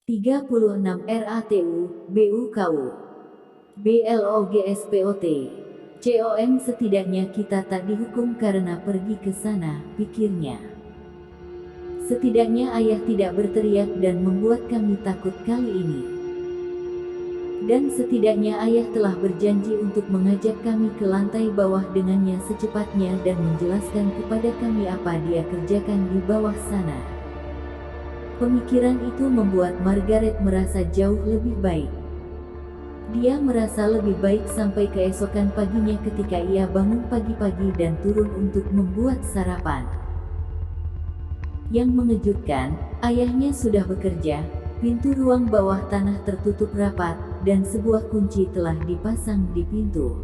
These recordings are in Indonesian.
36 RATU, BUKU, BLOGSPOT, COM. Setidaknya kita tak dihukum karena pergi ke sana, pikirnya. Setidaknya ayah tidak berteriak dan membuat kami takut kali ini. Dan setidaknya ayah telah berjanji untuk mengajak kami ke lantai bawah dengannya secepatnya dan menjelaskan kepada kami apa dia kerjakan di bawah sana. Pemikiran itu membuat Margaret merasa jauh lebih baik. Dia merasa lebih baik sampai keesokan paginya ketika ia bangun pagi-pagi dan turun untuk membuat sarapan. Yang mengejutkan, ayahnya sudah bekerja, pintu ruang bawah tanah tertutup rapat, dan sebuah kunci telah dipasang di pintu.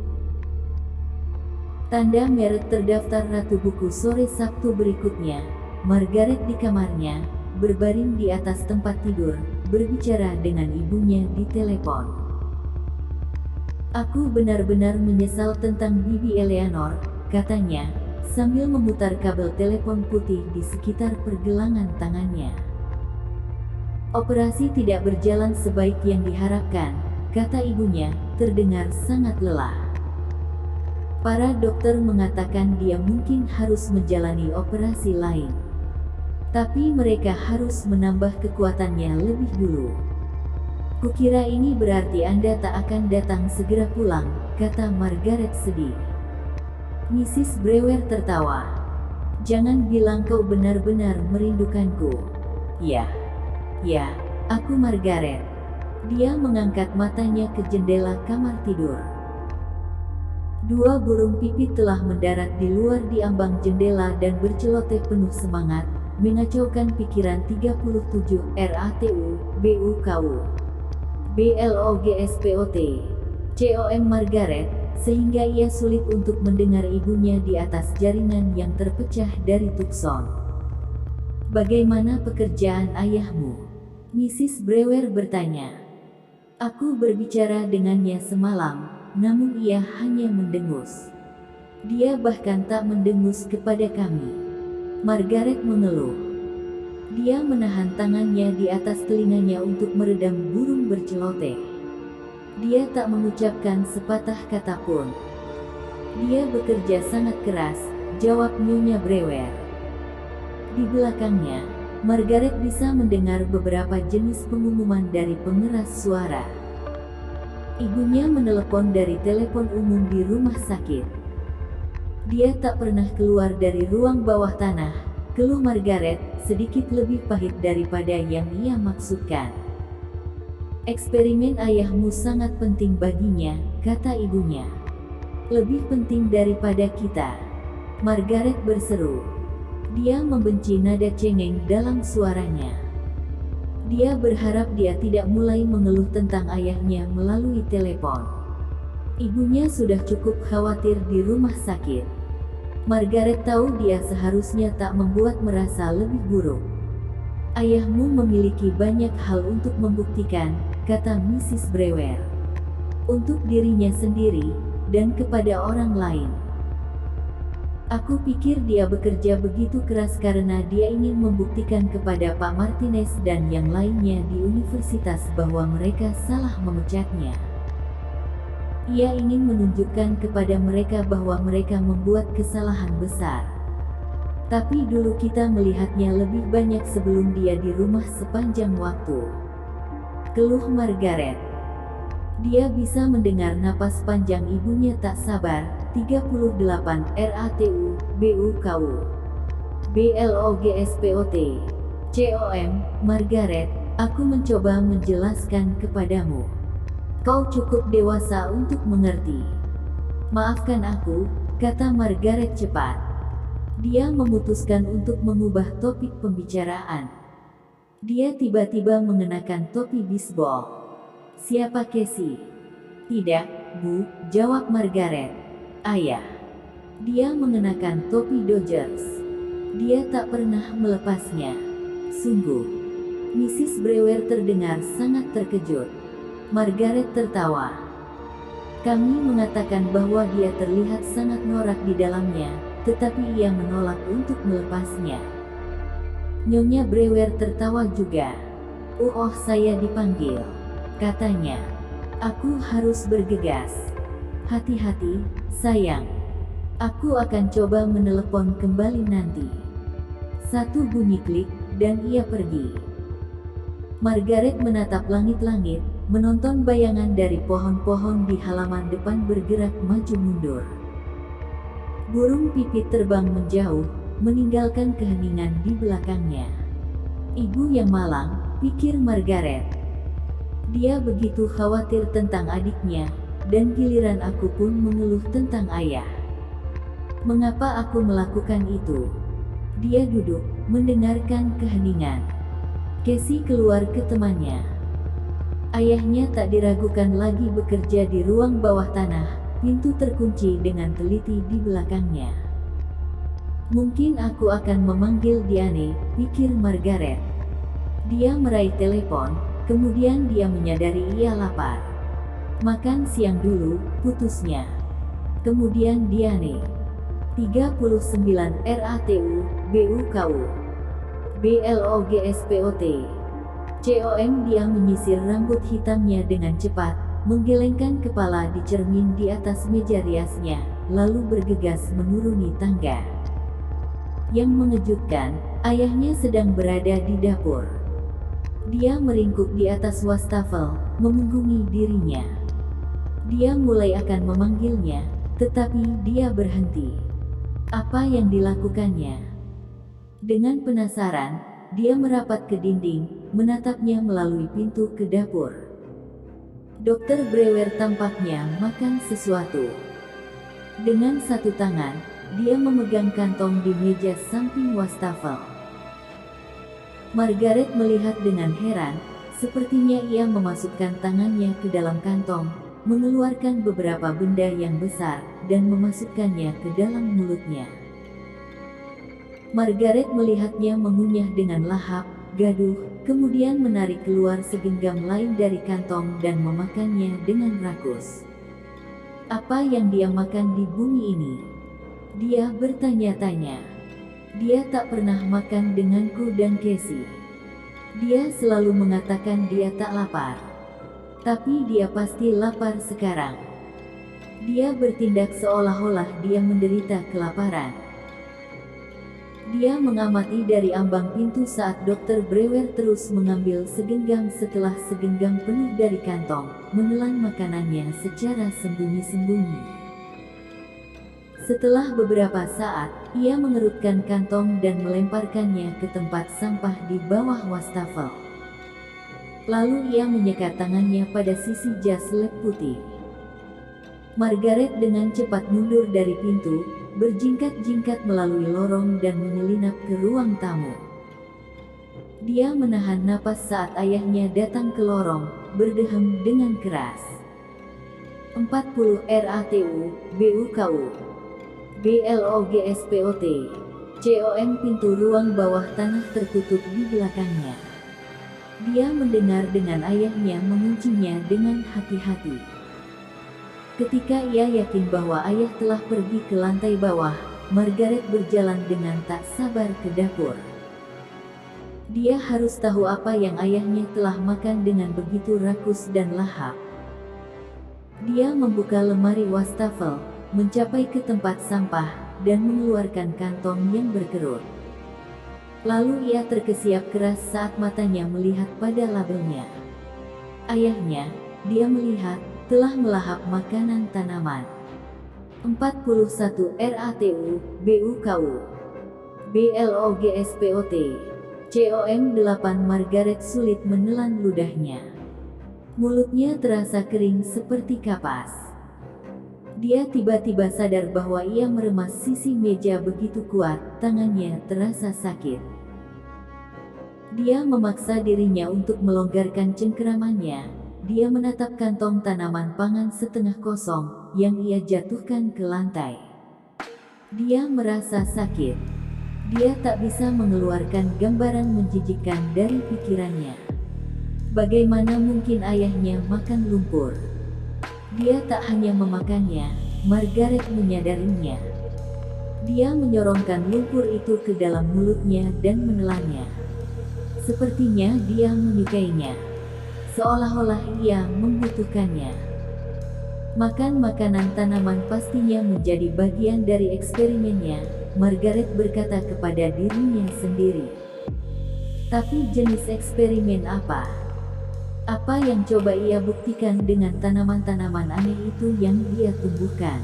Tanda merek terdaftar Ratu Buku. Sore Sabtu berikutnya, Margaret di kamarnya, berbaring di atas tempat tidur, berbicara dengan ibunya di telepon. "Aku benar-benar menyesal tentang Bibi Eleanor," katanya, sambil memutar kabel telepon putih di sekitar pergelangan tangannya. "Operasi tidak berjalan sebaik yang diharapkan," kata ibunya, terdengar sangat lelah. "Para dokter mengatakan dia mungkin harus menjalani operasi lain. Tapi mereka harus menambah kekuatannya lebih dulu. Kukira ini berarti Anda tak akan datang segera pulang," kata Margaret sedih. Mrs. Brewer tertawa. "Jangan bilang kau benar-benar merindukanku." Ya, aku Margaret." Dia mengangkat matanya ke jendela kamar tidur. Dua burung pipit telah mendarat di luar di ambang jendela dan berceloteh penuh semangat, mengacaukan pikiran 37 RATU, BUKU, BLOGSPOT, COM Margaret, sehingga ia sulit untuk mendengar ibunya di atas jaringan yang terpecah dari Tucson. "Bagaimana pekerjaan ayahmu?" Mrs. Brewer bertanya. "Aku berbicara dengannya semalam, namun ia hanya mendengus. Dia bahkan tak mendengus kepada kami." Margaret mengeluh. Dia menahan tangannya di atas telinganya untuk meredam burung berceloteh. Dia tak mengucapkan sepatah kata pun. "Dia bekerja sangat keras," jawab Nyonya Brewer. Di belakangnya, Margaret bisa mendengar beberapa jenis pengumuman dari pengeras suara. Ibunya menelepon dari telepon umum di rumah sakit. "Dia tak pernah keluar dari ruang bawah tanah," keluh Margaret, sedikit lebih pahit daripada yang ia maksudkan. "Eksperimen ayahmu sangat penting baginya," kata ibunya. "Lebih penting daripada kita," Margaret berseru. Dia membenci nada cengeng dalam suaranya. Dia berharap dia tidak mulai mengeluh tentang ayahnya melalui telepon. Ibunya sudah cukup khawatir di rumah sakit. Margaret tahu dia seharusnya tak membuat merasa lebih buruk. "Ayahmu memiliki banyak hal untuk membuktikan," kata Mrs. Brewer. "Untuk dirinya sendiri, dan kepada orang lain. Aku pikir dia bekerja begitu keras karena dia ingin membuktikan kepada Pak Martinez dan yang lainnya di universitas bahwa mereka salah memecatnya. Ia ingin menunjukkan kepada mereka bahwa mereka membuat kesalahan besar. Tapi dulu kita melihatnya lebih banyak sebelum dia di rumah sepanjang waktu," keluh Margaret. Dia bisa mendengar napas panjang ibunya tak sabar. 38 RATU, BUKU, BLOGSPOT, COM, Margaret, "Aku mencoba menjelaskan kepadamu. Kau cukup dewasa untuk mengerti. Maafkan aku," kata Margaret cepat. Dia memutuskan untuk mengubah topik pembicaraan. Dia tiba-tiba mengenakan topi bisbol. "Siapa Casey?" "Tidak, Bu," jawab Margaret. "Ayah." Dia mengenakan topi Dodgers. Dia tak pernah melepasnya. "Sungguh." Mrs. Brewer terdengar sangat terkejut. Margaret tertawa. "Kami mengatakan bahwa dia terlihat sangat norak di dalamnya, tetapi ia menolak untuk melepasnya." Nyonya Brewer tertawa juga. Oh, saya dipanggil," katanya. Aku harus bergegas. "Hati-hati, sayang. Aku akan coba menelepon kembali nanti." Satu bunyi klik, dan ia pergi. Margaret menatap langit-langit, menonton bayangan dari pohon-pohon di halaman depan bergerak maju mundur. Burung pipit terbang menjauh, meninggalkan keheningan di belakangnya. "Ibu yang malang," pikir Margaret. Dia begitu khawatir tentang adiknya, dan giliran aku pun mengeluh tentang ayah. Mengapa aku melakukan itu? Dia duduk, mendengarkan keheningan. Casey keluar ke temannya. Ayahnya tak diragukan lagi bekerja di ruang bawah tanah, pintu terkunci dengan teliti di belakangnya. Mungkin aku akan memanggil Diane, pikir Margaret. Dia meraih telepon, kemudian dia menyadari ia lapar. "Makan siang dulu," putusnya. Kemudian Diane. 39 RATU, BUKU. BLOGSPOT. COM. Dia menyisir rambut hitamnya dengan cepat, menggelengkan kepala di cermin di atas meja riasnya, lalu bergegas menuruni tangga. Yang mengejutkan, ayahnya sedang berada di dapur. Dia meringkuk di atas wastafel, memunggungi dirinya. Dia mulai akan memanggilnya, tetapi dia berhenti. Apa yang dilakukannya? Dengan penasaran, dia merapat ke dinding, menatapnya melalui pintu ke dapur. Dr. Brewer tampaknya makan sesuatu. Dengan satu tangan, dia memegang kantong di meja samping wastafel. Margaret melihat dengan heran, sepertinya ia memasukkan tangannya ke dalam kantong, mengeluarkan beberapa benda yang besar, dan memasukkannya ke dalam mulutnya. Margaret melihatnya mengunyah dengan lahap, gaduh, kemudian menarik keluar segenggam lain dari kantong dan memakannya dengan rakus. "Apa yang dia makan di bumi ini?" dia bertanya-tanya. Dia tak pernah makan denganku dan Casey. Dia selalu mengatakan dia tak lapar. Tapi dia pasti lapar sekarang. Dia bertindak seolah-olah dia menderita kelaparan. Dia mengamati dari ambang pintu saat Dr. Brewer terus mengambil segenggam setelah segenggam penuh dari kantong, menelan makanannya secara sembunyi-sembunyi. Setelah beberapa saat, ia mengerutkan kantong dan melemparkannya ke tempat sampah di bawah wastafel. Lalu ia menyekat tangannya pada sisi jas lab putih. Margaret dengan cepat mundur dari pintu, berjingkat-jingkat melalui lorong dan menyelinap ke ruang tamu. Dia menahan napas saat ayahnya datang ke lorong, berdehem dengan keras. 40 RATU, BUKU. BLOGSPOT. COM. Pintu ruang bawah tanah tertutup di belakangnya. Dia mendengar dengan ayahnya menguncinya dengan hati-hati. Ketika ia yakin bahwa ayah telah pergi ke lantai bawah, Margaret berjalan dengan tak sabar ke dapur. Dia harus tahu apa yang ayahnya telah makan dengan begitu rakus dan lahap. Dia membuka lemari wastafel, mencapai ke tempat sampah, dan mengeluarkan kantong yang berkerut. Lalu ia terkesiap keras saat matanya melihat pada labelnya. Ayahnya, dia melihat, telah melahap makanan tanaman. 41 RATU, BUKU. BLOGSPOT. COM. 8. Margaret sulit menelan ludahnya. Mulutnya terasa kering seperti kapas. Dia tiba-tiba sadar bahwa ia meremas sisi meja begitu kuat, tangannya terasa sakit. Dia memaksa dirinya untuk melonggarkan cengkeramannya. Dia menatap kantong tanaman pangan setengah kosong, yang ia jatuhkan ke lantai. Dia merasa sakit. Dia tak bisa mengeluarkan gambaran menjijikkan dari pikirannya. Bagaimana mungkin ayahnya makan lumpur? Dia tak hanya memakannya, Margaret menyadarinya. Dia menyorongkan lumpur itu ke dalam mulutnya dan menelannya. Sepertinya dia menyukainya. Seolah-olah ia membutuhkannya. Makan makanan tanaman pastinya menjadi bagian dari eksperimennya, Margaret berkata kepada dirinya sendiri. Tapi jenis eksperimen apa? Apa yang coba ia buktikan dengan tanaman-tanaman aneh itu yang dia tumbuhkan?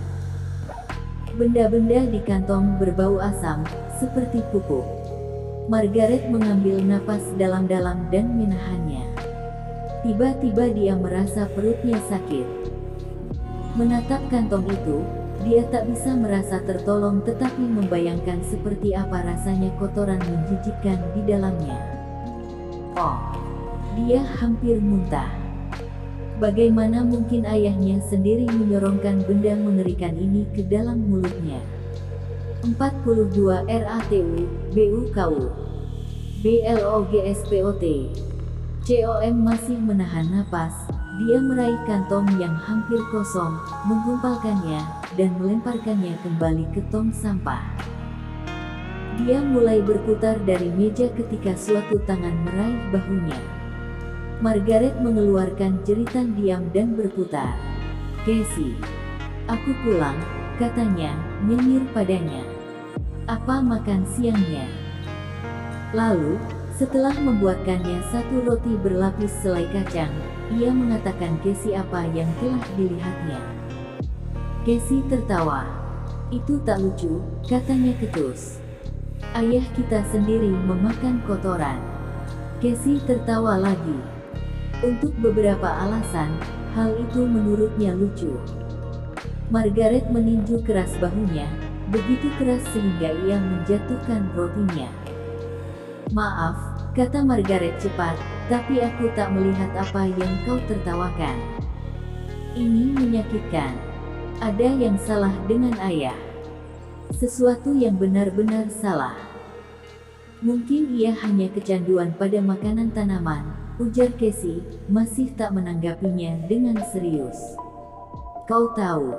Benda-benda di kantong berbau asam, seperti pupuk. Margaret mengambil napas dalam-dalam dan menahannya. Tiba-tiba dia merasa perutnya sakit. Menatap kantong itu, dia tak bisa merasa tertolong tetapi membayangkan seperti apa rasanya kotoran menjijikkan di dalamnya. Oh, dia hampir muntah. Bagaimana mungkin ayahnya sendiri menyorongkan benda mengerikan ini ke dalam mulutnya? 42 RATU, BUKU, BLOGSPOT. COM masih menahan napas, dia meraih kantong yang hampir kosong, menggumpalkannya, dan melemparkannya kembali ke tong sampah. Dia mulai berputar dari meja ketika suatu tangan meraih bahunya. Margaret mengeluarkan jeritan diam dan berputar. "Casey, aku pulang," katanya, nyengir padanya. "Apa makan siangnya?" Lalu, setelah membuatkannya satu roti berlapis selai kacang, ia mengatakan Casey apa yang telah dilihatnya. Casey tertawa. "Itu tak lucu," katanya ketus. "Ayah kita sendiri memakan kotoran." Casey tertawa lagi. Untuk beberapa alasan, hal itu menurutnya lucu. Margaret meninju keras bahunya, begitu keras sehingga ia menjatuhkan rotinya. "Maaf," kata Margaret cepat, "tapi aku tak melihat apa yang kau tertawakan. Ini menyakitkan. Ada yang salah dengan ayah. Sesuatu yang benar-benar salah. Mungkin ia hanya kecanduan pada makanan tanaman," ujar Casey, masih tak menanggapinya dengan serius. "Kau tahu,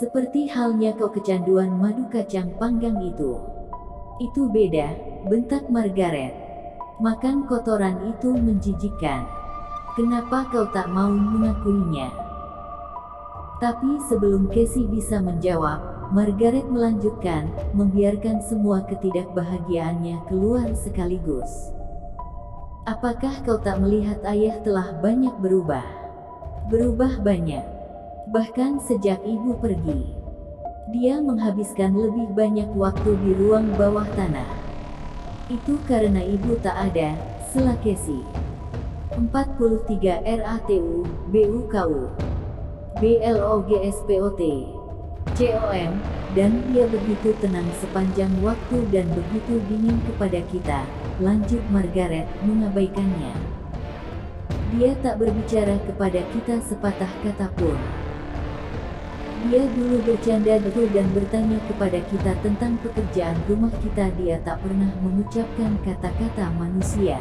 seperti halnya kau kecanduan madu kacang panggang itu." "Itu beda," bentak Margaret. "Makan kotoran itu menjijikkan. Kenapa kau tak mau mengakuinya?" Tapi sebelum Casey bisa menjawab, Margaret melanjutkan, membiarkan semua ketidakbahagiaannya keluar sekaligus. "Apakah kau tak melihat ayah telah banyak berubah? Berubah banyak. Bahkan sejak ibu pergi. Dia menghabiskan lebih banyak waktu di ruang bawah tanah." "Itu karena ibu tak ada," sela Casey. 43 RATU, BUKU, BLOGSPOT, COM, "dan dia begitu tenang sepanjang waktu dan begitu dingin kepada kita," lanjut Margaret, mengabaikannya. "Dia tak berbicara kepada kita sepatah kata pun. Dia dulu bercanda betul dan bertanya kepada kita tentang pekerjaan rumah kita. Dia tak pernah mengucapkan kata-kata manusia.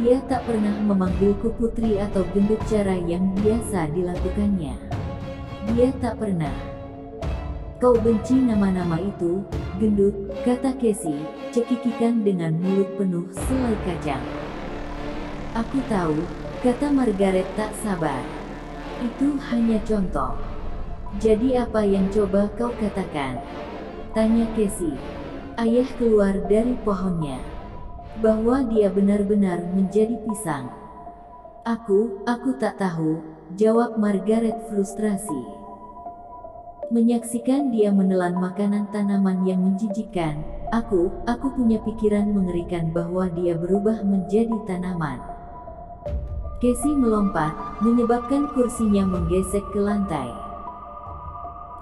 Dia tak pernah memanggilku putri atau gendut cara yang biasa dilakukannya. Dia tak pernah." "Kau benci nama-nama itu, gendut," kata Casey, cekikikan dengan mulut penuh selai kacang. "Aku tahu," kata Margaret tak sabar. "Itu hanya contoh. Jadi apa yang coba kau katakan?" tanya Casey. Ayah keluar dari pohonnya. "Bahwa dia benar-benar menjadi pisang." Aku tak tahu," jawab Margaret frustrasi. Menyaksikan dia menelan makanan tanaman yang menjijikkan, aku punya pikiran mengerikan bahwa dia berubah menjadi tanaman." Casey melompat, menyebabkan kursinya menggesek ke lantai.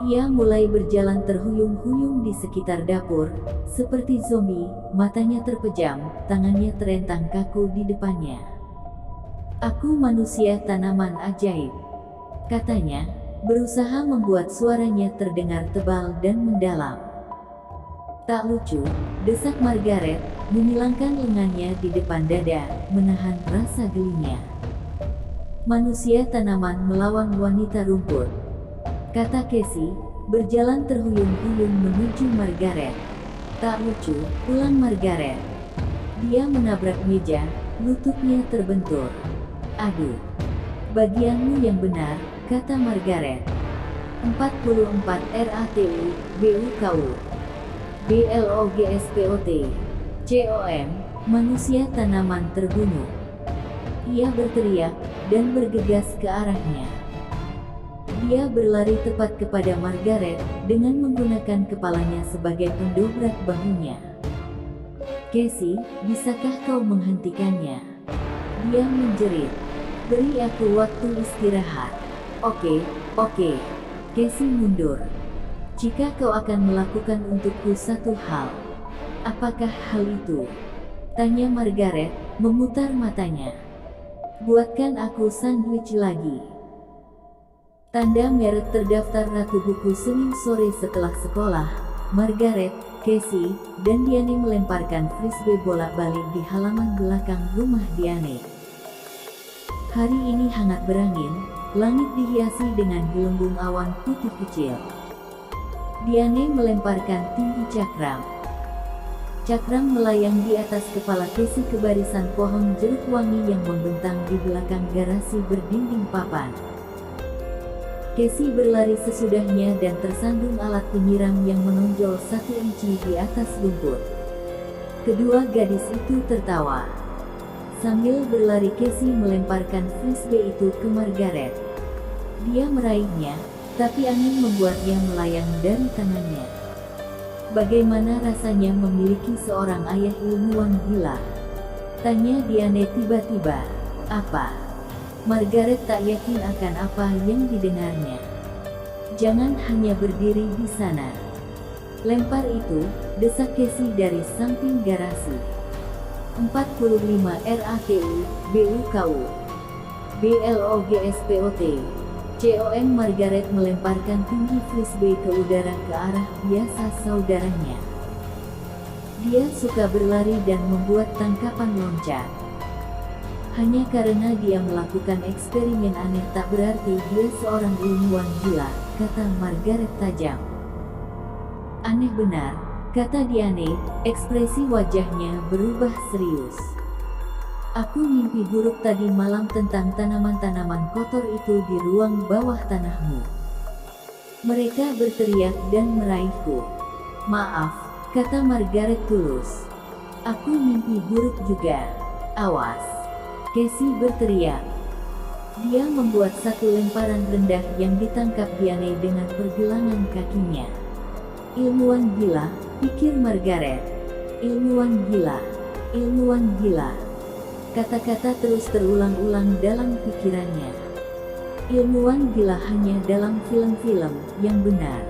Ia mulai berjalan terhuyung-huyung di sekitar dapur, seperti zombie, matanya terpejam, tangannya terentang kaku di depannya. "Aku manusia tanaman ajaib," katanya, berusaha membuat suaranya terdengar tebal dan mendalam. "Tak lucu," desak Margaret, menyilangkan lengannya di depan dada, menahan rasa gelinya. "Manusia tanaman melawan wanita rumput," kata Casey, berjalan terhuyung-huyung menuju Margaret. "Tak lucu," ulang Margaret. Dia menabrak meja, lututnya terbentur. Aduh. Bagianmu yang benar, kata Margaret. 44 RATU, BUKU. BLOGSPOT. COM, manusia tanaman terbunuh. Ia berteriak, dan bergegas ke arahnya. Dia berlari tepat kepada Margaret, dengan menggunakan kepalanya sebagai pendobrak bahunya. Casey, bisakah kau menghentikannya? Dia menjerit. Beri aku waktu istirahat. Oke. Casey mundur. Jika kau akan melakukan untukku satu hal. Apakah hal itu? Tanya Margaret, memutar matanya. Buatkan aku sandwich lagi. Tanda merek terdaftar Ratu Buku Senin sore setelah sekolah. Margaret, Casey, dan Diane melemparkan frisbee bolak-balik di halaman belakang rumah Diane. Hari ini hangat berangin, langit dihiasi dengan gelembung awan putih kecil. Diane melemparkan tinggi cakram. Cakram melayang di atas kepala Casey ke barisan pohon jeruk wangi yang membentang di belakang garasi berdinding papan. Casey berlari sesudahnya dan tersandung alat penyiram yang menonjol 1 inci di atas lumpur. Kedua gadis itu tertawa. Sambil berlari Casey melemparkan frisbee itu ke Margaret. Dia meraihnya, tapi angin membuatnya melayang dari tangannya. Bagaimana rasanya memiliki seorang ayah ilmuwan gila? Tanya Diane tiba-tiba. Apa? Margaret tak yakin akan apa yang didengarnya. Jangan hanya berdiri di sana. Lempar itu, desak Casey dari samping garasi. 45 RATU, BUKU. BLOGSPOT. COM Margaret melemparkan tinggi frisbee ke udara ke arah biasa saudaranya. Dia suka berlari dan membuat tangkapan loncat. Hanya karena dia melakukan eksperimen aneh tak berarti dia seorang ilmuwan gila, kata Margaret tajam. Aneh benar, kata Diane, ekspresi wajahnya berubah serius. Aku mimpi buruk tadi malam tentang tanaman-tanaman kotor itu di ruang bawah tanahmu. Mereka berteriak dan meraihku. Maaf, kata Margaret tulus. Aku mimpi buruk juga. Awas. Casey berteriak. Dia membuat satu lemparan rendah yang ditangkap Diane dengan pergelangan kakinya. Ilmuwan gila, pikir Margaret. Ilmuwan gila. Ilmuwan gila. Kata-kata terus terulang-ulang dalam pikirannya. Ilmuwan gila hanya dalam film-film yang benar.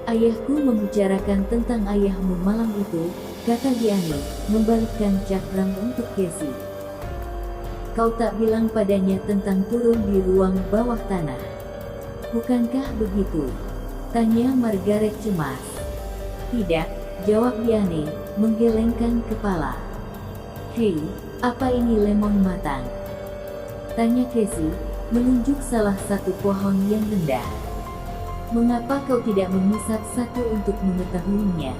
Ayahku membicarakan tentang ayahmu malam itu, kata Diane, membalikkan cakram untuk Casey. Kau tak bilang padanya tentang turun di ruang bawah tanah. Bukankah begitu? Tanya Margaret cemas. Tidak, jawab Diane, menggelengkan kepala. Hei, apa ini lemon matang? Tanya Casey, menunjuk salah satu pohon yang rendah. Mengapa kau tidak mengisap satu untuk mengetahuinya?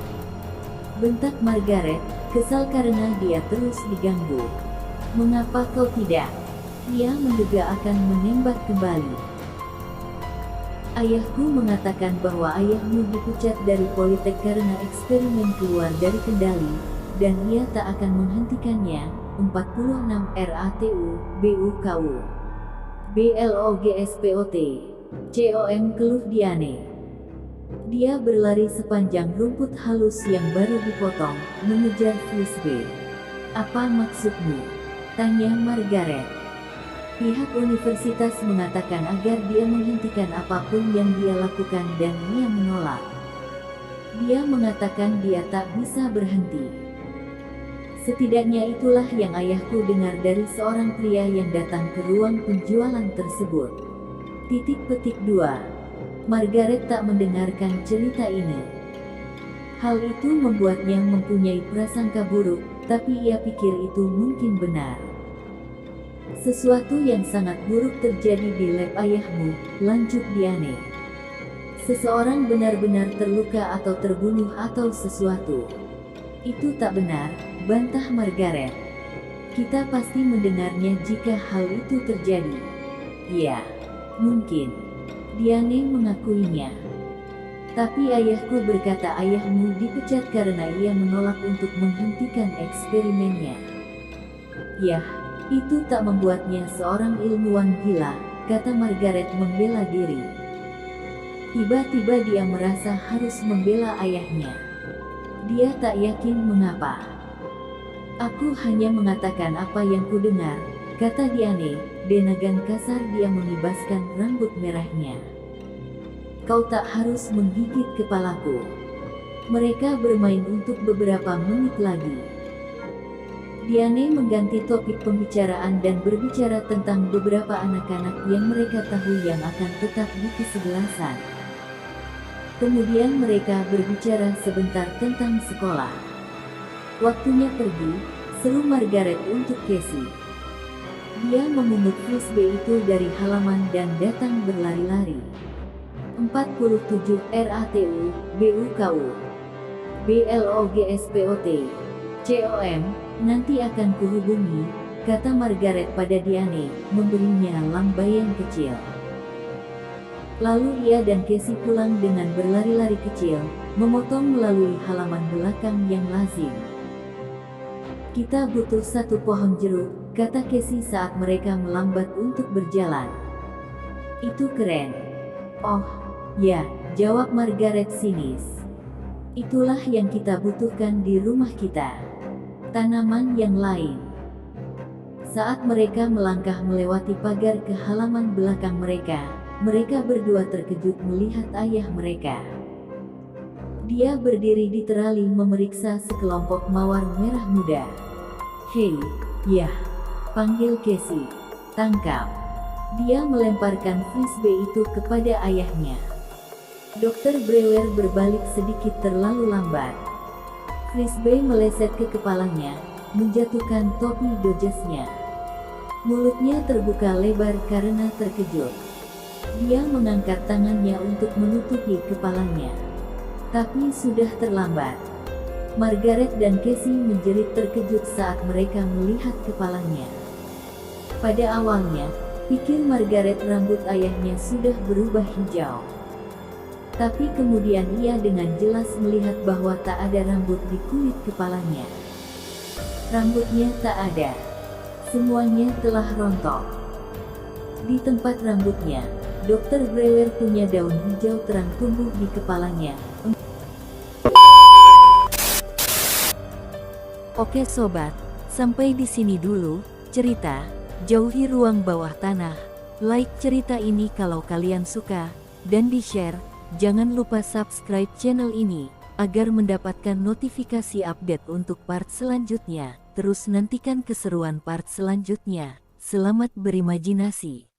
Bentak Margaret, kesal karena dia terus diganggu. Mengapa kau tidak? Ia menduga akan menembak kembali. Ayahku mengatakan bahwa ayahmu dipecat dari Politek karena eksperimen keluar dari kendali, dan ia tak akan menghentikannya. 46 RATU, BUKU. BLOGSPOT. COM keluh Diane. Dia berlari sepanjang rumput halus yang baru dipotong, mengejar frisbee. Apa maksudmu? Tanya Margaret. Pihak universitas mengatakan agar dia menghentikan apapun yang dia lakukan dan ia menolak. Dia mengatakan dia tak bisa berhenti. Setidaknya itulah yang ayahku dengar dari seorang pria yang datang ke ruang penjualan tersebut. Petik 2. Margaret tak mendengarkan cerita ini. Hal itu membuatnya mempunyai prasangka buruk, tapi ia pikir itu mungkin benar. Sesuatu yang sangat buruk terjadi di lab ayahmu, lanjut Diane. Seseorang benar-benar terluka atau terbunuh atau sesuatu. Itu tak benar, bantah Margaret. Kita pasti mendengarnya jika hal itu terjadi. Ya, mungkin. Diane mengakuinya. Tapi ayahku berkata ayahmu dipecat karena ia menolak untuk menghentikan eksperimennya. Yah, itu tak membuatnya seorang ilmuwan gila, kata Margaret membela diri. Tiba-tiba dia merasa harus membela ayahnya. Dia tak yakin mengapa. Aku hanya mengatakan apa yang kudengar, kata Diane, dengan kasar dia mengibaskan rambut merahnya. Kau tak harus menggigit kepalaku. Mereka bermain untuk beberapa menit lagi. Diane mengganti topik pembicaraan dan berbicara tentang beberapa anak-anak yang mereka tahu yang akan tetap di kesebelasan. Kemudian mereka berbicara sebentar tentang sekolah. Waktunya pergi, seru Margaret untuk Casey. Dia memungut frisbee itu dari halaman dan datang berlari-lari. 47 RATU, BUKU, BLOGSPOT, COM, nanti akan kuhubungi, kata Margaret pada Diane, memberinya lambaian kecil. Lalu ia dan Casey pulang dengan berlari-lari kecil, memotong melalui halaman belakang yang lazim. Kita butuh satu pohon jeruk, kata Casey saat mereka melambat untuk berjalan. Itu keren. Oh, ya, jawab Margaret sinis. Itulah yang kita butuhkan di rumah kita. Tanaman yang lain. Saat mereka melangkah melewati pagar ke halaman belakang mereka berdua terkejut melihat ayah mereka. Dia berdiri di terali memeriksa sekelompok mawar merah muda. Hei, yah, panggil Casey. Tangkap. Dia melemparkan frisbee itu kepada ayahnya. Dr. Brewer berbalik sedikit terlalu lambat. Frisbee meleset ke kepalanya, menjatuhkan topi dodgesnya. Mulutnya terbuka lebar karena terkejut. Dia mengangkat tangannya untuk menutupi kepalanya. Tapi sudah terlambat. Margaret dan Casey menjerit terkejut saat mereka melihat kepalanya. Pada awalnya, pikir Margaret rambut ayahnya sudah berubah hijau. Tapi kemudian ia dengan jelas melihat bahwa tak ada rambut di kulit kepalanya. Rambutnya tak ada. Semuanya telah rontok. Di tempat rambutnya, Dr. Brewer punya daun hijau terang tumbuh di kepalanya. Oke sobat, sampai di sini dulu cerita Jauhi Ruang Bawah Tanah. Like cerita ini kalau kalian suka, dan di-share. Jangan lupa subscribe channel ini, agar mendapatkan notifikasi update untuk part selanjutnya. Terus nantikan keseruan part selanjutnya. Selamat berimajinasi.